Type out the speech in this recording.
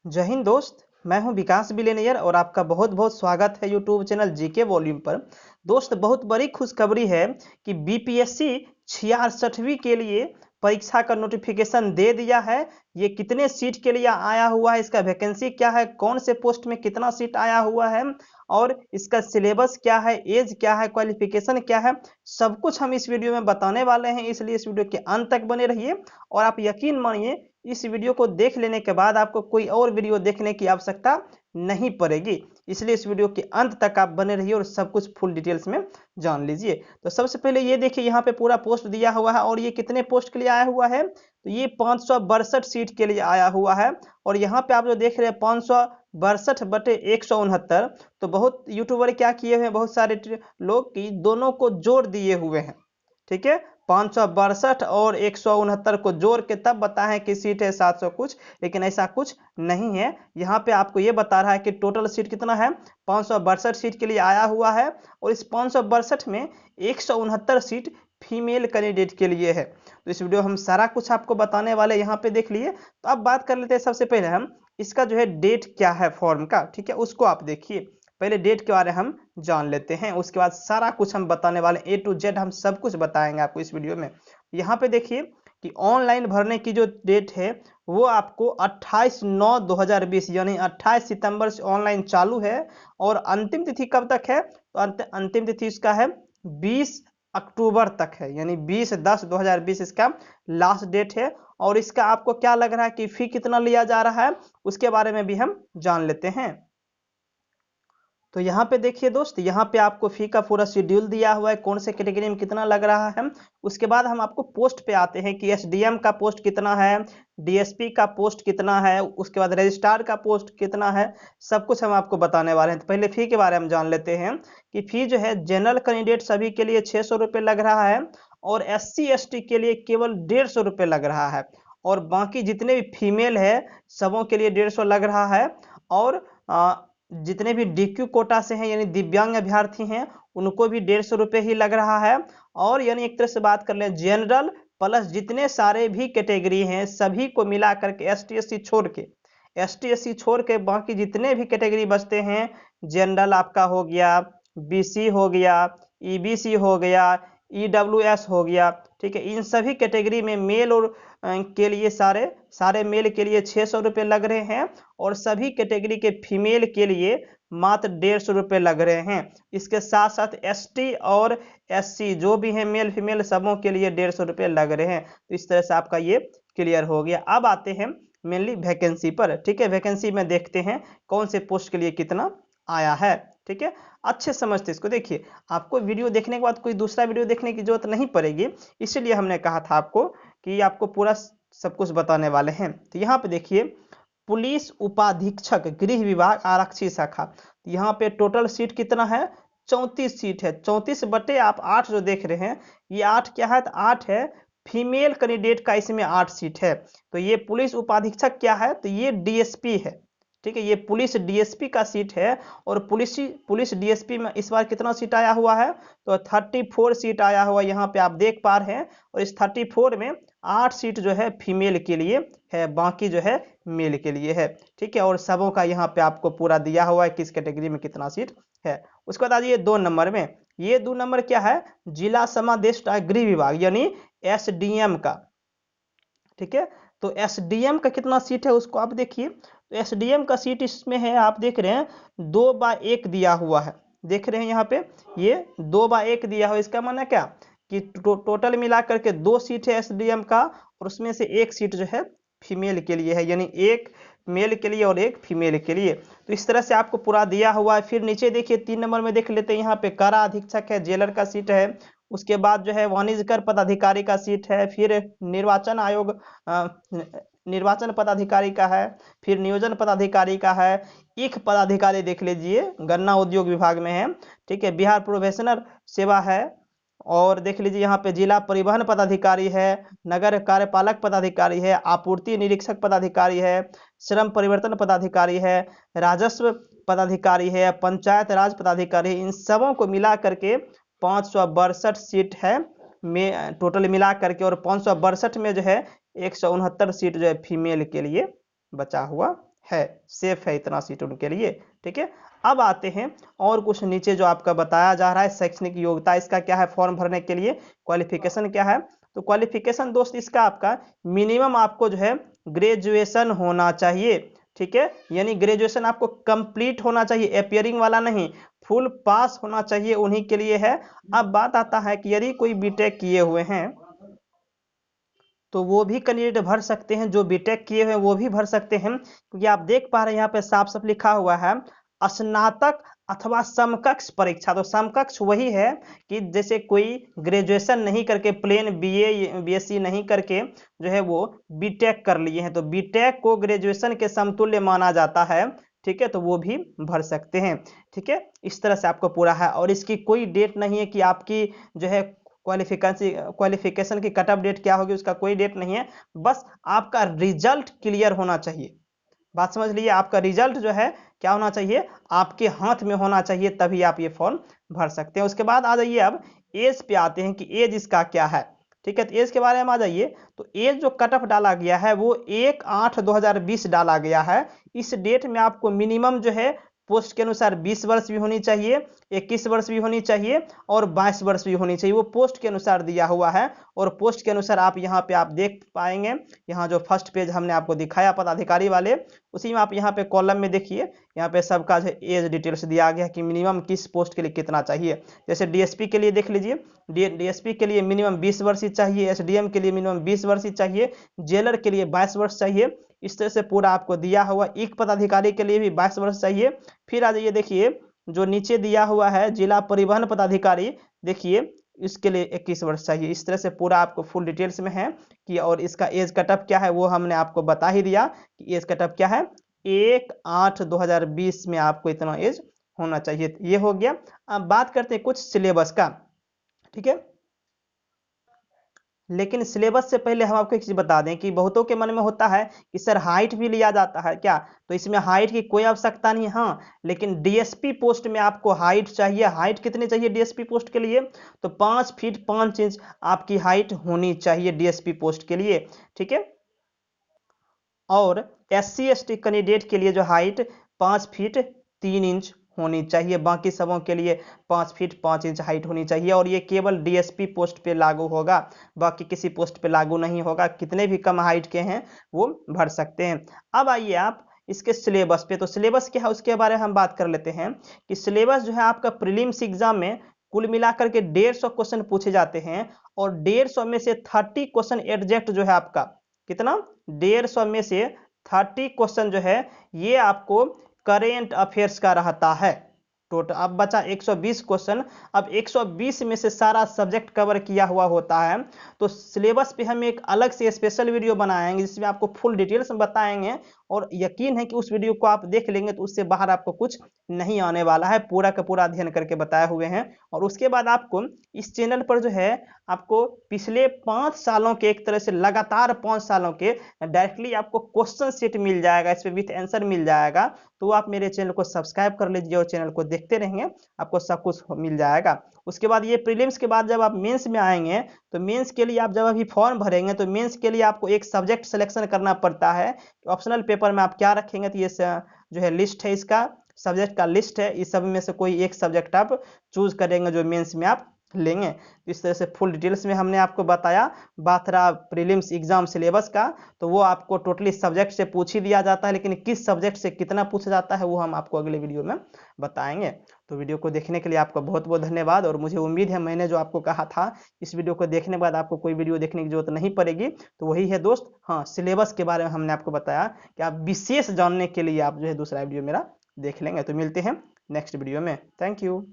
जय हिंद दोस्त। मैं हूं विकास बिलेनियर और आपका बहुत बहुत स्वागत है यूट्यूब चैनल जीके वॉल्यूम पर। दोस्त, बहुत बड़ी खुशखबरी है कि बीपीएससी 66वीं के लिए परीक्षा का नोटिफिकेशन दे दिया है। ये कितने सीट के लिए आया हुआ है, इसका वैकेंसी क्या है, कौन से पोस्ट में कितना सीट आया हुआ है और इसका सिलेबस क्या है, एज क्या है, क्वालिफिकेशन क्या है, सब कुछ हम इस वीडियो में बताने वाले हैं। इसलिए इस वीडियो के अंत तक बने रहिए और आप यकीन मानिए इस वीडियो को देख लेने के बाद आपको कोई और वीडियो देखने की आवश्यकता नहीं पड़ेगी। इसलिए इस वीडियो के अंत तक आप बने रहिए और सब कुछ फुल डिटेल्स में जान लीजिए। तो सबसे पहले ये देखिए, यहाँ पे पूरा पोस्ट दिया हुआ है और ये कितने पोस्ट के लिए आया हुआ है, तो ये 562 सीट के लिए आया हुआ है। और यहाँ पे आप जो देख रहे हैं 562/169, तो बहुत यूट्यूबर क्या किए हुए हैं, बहुत सारे लोग की दोनों को जोड़ दिए हुए हैं। ठीक है, 562 और 169 को जोड़ के तब बताएं कि सीट है 700 कुछ, लेकिन ऐसा कुछ नहीं है। यहाँ पे आपको ये बता रहा है कि टोटल सीट कितना है, 562 सीट के लिए आया हुआ है और इस 562 में 169 सीट फीमेल कैंडिडेट के लिए है। तो इस वीडियो हम सारा कुछ आपको बताने वाले, यहाँ पे देख लिए। तो अब बात कर लेते हैं, सबसे पहले हम इसका जो है डेट क्या है फॉर्म का, ठीक है, उसको आप देखिए। पहले डेट के बारे में हम जान लेते हैं, उसके बाद सारा कुछ हम बताने वाले, ए टू जेड हम सब कुछ बताएंगे आपको इस वीडियो में। यहाँ पे देखिए कि ऑनलाइन भरने की जो डेट है वो आपको 28/9/2020 यानी 28 सितंबर से ऑनलाइन चालू है। और अंतिम तिथि कब तक है, तो अंतिम तिथि इसका है 20 अक्टूबर तक है, यानी 20/10/2020 इसका लास्ट डेट है। और इसका आपको क्या लग रहा है कि फी कितना लिया जा रहा है, उसके बारे में भी हम जान लेते हैं। तो यहाँ पे देखिए दोस्त, यहाँ पे आपको फी का पूरा शेड्यूल दिया हुआ है, कौन से कैटेगरी में कितना लग रहा है। उसके बाद हम आपको पोस्ट पे आते हैं कि एसडीएम का पोस्ट कितना है, डीएसपी का पोस्ट कितना है, उसके बाद रजिस्ट्रार का पोस्ट कितना है, सब कुछ हम आपको बताने वाले हैं। तो पहले फी के बारे में जान लेते हैं कि फी जो है जनरल कैंडिडेट सभी के लिए 600 रुपये लग रहा है और SC ST के लिए केवल 150 रुपये लग रहा है। और बाकी जितने भी फीमेल है सबों के लिए 150 लग रहा है। और जितने भी DQ कोटा से हैं यानी दिव्यांग अभ्यर्थी हैं उनको भी 150 रुपये ही लग रहा है। और यानी एक तरह से बात कर लें, जनरल प्लस जितने सारे भी कैटेगरी हैं सभी को मिला करके ST SC छोड़ के बाकी जितने भी कैटेगरी बचते हैं, जनरल आपका हो गया, BC हो गया, EBC हो गया, EWS हो गया, ठीक है, इन सभी कैटेगरी में मेल और के लिए सारे मेल के लिए 600 रुपये लग रहे हैं और सभी कैटेगरी के फीमेल के लिए मात्र 150 रुपये लग रहे हैं। इसके साथ साथ ST और SC जो भी हैं मेल फीमेल सबों के लिए 150 रुपये लग रहे हैं। तो इस तरह से आपका ये क्लियर हो गया। अब आते हैं मेनली वैकेंसी पर, ठीक है। वैकेंसी में देखते हैं कौन से पोस्ट के लिए कितना आया है, ठीक है। अच्छे समझते इसको, देखिए आपको वीडियो देखने के बाद कोई दूसरा वीडियो देखने की जरूरत नहीं पड़ेगी, इसलिए हमने कहा था आपको कि आपको पूरा सब कुछ बताने वाले हैं। तो यहाँ पे देखिए, पुलिस उपाधीक्षक गृह विभाग आरक्षी शाखा, यहाँ पे टोटल सीट कितना है, 34 सीट है। 34/8 जो देख रहे हैं, ये 8 क्या है, तो 8 है फीमेल कैंडिडेट का, इसमें 8 सीट है। तो ये पुलिस उपाधीक्षक क्या है, तो ये DSP है, ठीक है, ये पुलिस DSP का सीट है। और पुलिस DSP में इस बार कितना सीट आया हुआ है, तो 34 सीट आया हुआ यहाँ पे आप देख पा रहे हैं। और इस 34 में 8 सीट जो है फीमेल के लिए है, बाकी जो है मेल के लिए है, ठीक है। और सबों का यहाँ पे आपको पूरा दिया हुआ है किस कैटेगरी में कितना सीट है। उसके बाद आइए 2 नंबर में, ये 2 नंबर क्या है, जिला समादेष्टा गृह विभाग यानी SDM का, ठीक है। तो SDM का कितना सीट है उसको आप देखिए। तो SDM का सीट इसमें है, आप देख रहे हैं 2/1 दिया हुआ है, देख रहे हैं यहाँ पे ये 2/1 दिया हुआ। इसका माना क्या कि टोटल मिला करके 2 सीट है SDM का और उसमें से 1 सीट जो है फीमेल के लिए है, यानी 1 मेल के लिए और 1 फीमेल के लिए। तो इस तरह से आपको पूरा दिया हुआ है। फिर नीचे देखिए 3 नंबर में देख लेते हैं, यहाँ पे कारा अधीक्षक है, जेलर का सीट है। उसके बाद जो है वाणिज्य कर पदाधिकारी का सीट है। फिर निर्वाचन आयोग निर्वाचन पदाधिकारी का है। फिर नियोजन पदाधिकारी का है। ईख पदाधिकारी देख लीजिए, गन्ना उद्योग विभाग में है, ठीक है। बिहार प्रोफेशनल सेवा है। और देख लीजिए यहाँ पे जिला परिवहन पदाधिकारी है, नगर कार्यपालक पदाधिकारी है, आपूर्ति निरीक्षक पदाधिकारी है, श्रम परिवर्तन पदाधिकारी है, राजस्व पदाधिकारी है, पंचायत राज पदाधिकारी है। इन सबों को मिला करके 562 सीट है में टोटल मिला करके, और 562 में जो है 169 सीट जो है फीमेल के लिए बचा हुआ है, सेफ है इतना सीट उनके लिए। ठीक है, अब आते हैं और कुछ नीचे जो आपका बताया जा रहा है शैक्षणिक योग्यता इसका क्या है फॉर्म भरने के लिए, क्वालिफिकेशन क्या है। तो क्वालिफिकेशन दोस्त इसका आपका मिनिमम आपको जो है ग्रेजुएशन होना चाहिए। ठीक है, यानी ग्रेजुएशन आपको कंप्लीट होना चाहिए, अपियरिंग वाला नहीं, फुल पास होना चाहिए, उन्हीं के लिए है। अब बात आता है कि यदि कोई बीटेक किए हुए हैं तो वो भी कैंडिडेट भर सकते हैं, जो बीटेक किए हुए हैं वो भी भर सकते हैं, क्योंकि आप देख पा रहे हैं यहाँ पे साफ साफ लिखा हुआ है स्नातक अथवा समकक्ष परीक्षा। तो समकक्ष वही है कि जैसे कोई ग्रेजुएशन नहीं करके प्लेन बीए बीएससी नहीं करके जो है वो बीटेक कर लिए हैं, तो बीटेक को ग्रेजुएशन के समतुल्य माना जाता है। ठीक है, तो वो भी भर सकते हैं। ठीक है, इस तरह से आपको पूरा है, और इसकी कोई डेट नहीं है कि आपकी जो है क्वालिफिकेशन की कट ऑफ डेट क्या होगी, उसका कोई डेट नहीं है। बस आपका रिजल्ट क्लियर होना चाहिए। बात समझ लीजिए, आपका रिजल्ट जो है क्या होना चाहिए, आपके हाथ में होना चाहिए, तभी आप ये फॉर्म भर सकते हैं। उसके बाद आ जाइए, अब एज पे आते हैं कि एज इसका क्या है। ठीक है, तो एज के बारे में आ जाइए। तो एज जो कट ऑफ डाला गया है वो 1/8/2020 डाला गया है। इस डेट में आपको मिनिमम जो है पोस्ट के अनुसार 20 वर्ष भी होनी चाहिए, 21 वर्ष भी होनी चाहिए और 22 वर्ष भी होनी चाहिए, वो पोस्ट के अनुसार दिया हुआ है। और पोस्ट के अनुसार आप यहाँ पे आप देख पाएंगे, यहाँ जो फर्स्ट पेज हमने आपको दिखाया पदाधिकारी वाले, उसी में आप यहाँ पे कॉलम में देखिए, यहाँ पे सबका जो एज डिटेल्स दिया गया है कि मिनिमम किस पोस्ट के लिए कितना चाहिए। जैसे डीएसपी के लिए देख लीजिए, डीएसपी के लिए मिनिमम 20 वर्ष ही चाहिए, एसडीएम के लिए मिनिमम 20 वर्ष ही चाहिए, जेलर के लिए 22 वर्ष चाहिए। इस तरह से पूरा आपको दिया हुआ। एक पदाधिकारी के लिए भी 22 वर्ष चाहिए। फिर आ जाइए, देखिए जो नीचे दिया हुआ है जिला परिवहन पदाधिकारी, देखिए इसके लिए 21 वर्ष चाहिए। इस तरह से पूरा आपको फुल डिटेल्स में है कि, और इसका एज कटअप क्या है वो हमने आपको बता ही दिया कि एज कटअप क्या है, 1/8/2020 में आपको इतना एज होना चाहिए। ये हो गया। अब बात करते हैं कुछ सिलेबस का। ठीक है, लेकिन सिलेबस से पहले हम आपको एक चीज बता दें कि बहुतों के मन में होता है कि सर हाइट भी लिया जाता है क्या, तो इसमें हाइट की कोई आवश्यकता नहीं। हाँ, लेकिन डीएसपी पोस्ट में आपको हाइट चाहिए। हाइट कितनी चाहिए डीएसपी पोस्ट के लिए, तो 5 फीट 5 इंच आपकी हाइट होनी चाहिए डीएसपी पोस्ट के लिए। ठीक है, और SC ST कैंडिडेट के लिए जो हाइट 5 फीट 3 इंच होनी चाहिए, बाकी सबों के लिए 5 फीट 5 इंच हाइट होनी चाहिए। और ये केवल डीएसपी पोस्ट पे लागू होगा, बाकी किसी पोस्ट पे लागू नहीं होगा। कितने भी कम हाइट के हैं वो भर सकते हैं। अब आइए आप इसके सिलेबस पे। तो सिलेबस क्या है उसके बारे में हम बात कर लेते हैं कि सिलेबस जो है आपका प्रीलिम्स एग्जाम में कुल मिलाकर के 150 क्वेश्चन पूछे जाते हैं, और 150 में से 30 क्वेश्चन एग्जैक्ट जो है आपका कितना, 150 में से 30 क्वेश्चन जो है ये आपको करेंट अफेयर्स का रहता है टोटल। अब बचा 120 क्वेश्चन। अब 120 में से सारा सब्जेक्ट कवर किया हुआ होता है। तो सिलेबस पे हम एक अलग से स्पेशल वीडियो बनाएंगे जिसमें आपको फुल डिटेल्स बताएंगे, और यकीन है कि उस वीडियो को आप देख लेंगे तो उससे बाहर आपको कुछ नहीं आने वाला है। पूरा का पूरा अध्ययन करके बताए हुए हैं। और उसके बाद आपको इस चैनल पर जो है आपको पिछले 5 सालों के, एक तरह से लगातार 5 सालों के डायरेक्टली आपको क्वेश्चन सेट मिल जाएगा, इस पे विथ आंसर मिल जाएगा। तो आप मेरे चैनल को सब्सक्राइब कर लीजिए और चैनल को देखते रहेंगे, आपको सब कुछ मिल जाएगा। उसके बाद ये प्रीलिम्स के बाद जब आप मेंस में आएंगे, तो मेंस के लिए आप जब अभी फॉर्म भरेंगे तो मेंस के लिए आपको एक सब्जेक्ट सिलेक्शन करना पड़ता है। ऑप्शनल पेपर में आप क्या रखेंगे, तो ये जो है लिस्ट है, इसका सब्जेक्ट का लिस्ट है, इस सब में से कोई एक सब्जेक्ट आप चूज करेंगे जो मेंस में आप लेंगे। तो इस तरह से फुल डिटेल्स में हमने आपको बताया। बात रहा प्रीलिम्स एग्जाम सिलेबस का, तो वो आपको टोटली सब्जेक्ट से पूछ ही दिया जाता है, लेकिन किस सब्जेक्ट से कितना पूछा जाता है वो हम आपको अगले वीडियो में बताएंगे। तो वीडियो को देखने के लिए आपका बहुत बहुत धन्यवाद। और मुझे उम्मीद है मैंने जो आपको कहा था इस वीडियो को देखने के बाद आपको कोई वीडियो देखने की जरूरत नहीं पड़ेगी। तो वही है दोस्त, हाँ, सिलेबस के बारे में हमने आपको बताया कि आप विशेष जानने के लिए आप जो है दूसरा वीडियो मेरा देख लेंगे। तो मिलते हैं नेक्स्ट वीडियो में। Thank you.